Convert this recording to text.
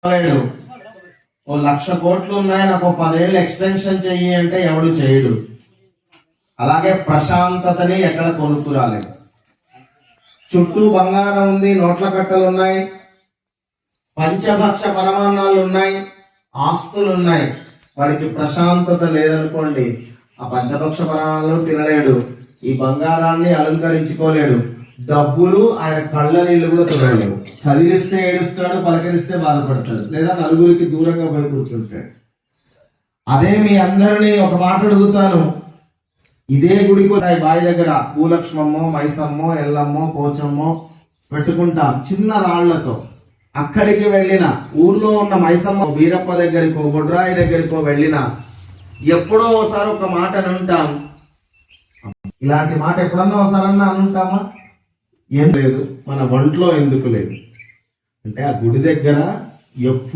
ఓ 1,00,000 కోట్లు ఉన్నాయి, నాకు 10 ఏళ్ళు ఎక్స్టెన్షన్ చెయ్యి అంటే ఎవడు చేయడు. అలాగే ప్రశాంతతని ఎక్కడ కొనుక్కురాలేదు. చుట్టూ బంగారం ఉంది, నోట్ల కట్టలు ఉన్నాయి, పంచభక్ష పరమాన్నాలు ఉన్నాయి, ఆస్తులు ఉన్నాయి. వాడికి ప్రశాంతత లేదనుకోండి, ఆ పంచభక్ష పరమాన్నాలు తినలేడు, ఈ బంగారాన్ని అలంకరించుకోలేడు, డబ్బులు ఆయన కళ్ళ నీళ్లు కూడా తినలేవు. కదిలిస్తే ఏడుస్తాడు, పలకరిస్తే బాధపడతాడు, లేదా నలుగురికి దూరంగా పోయి కూర్చుంటాడు. అదే మీ అందరినీ ఒక మాట అడుగుతాను, ఇదే గుడికి బావి దగ్గర భూలక్ష్మమ్మో, మైసమ్మో, ఎల్లమ్మో, పోచమ్మో పెట్టుకుంటాం చిన్న రాళ్లతో. అక్కడికి వెళ్ళిన ఊర్లో ఉన్న మైసమ్మ, వీరప్ప దగ్గరికో, గొడ్రాయి దగ్గరికో వెళ్ళిన ఎప్పుడో ఒకసారి ఒక మాట అనుంటాం. ఇలాంటి మాట ఎప్పుడన్నా ఒకసారన్నా అనుంటామా? ఏం లేదు, మన ఒంట్లో ఎందుకు లేదు అంటే ఆ గుడి దగ్గర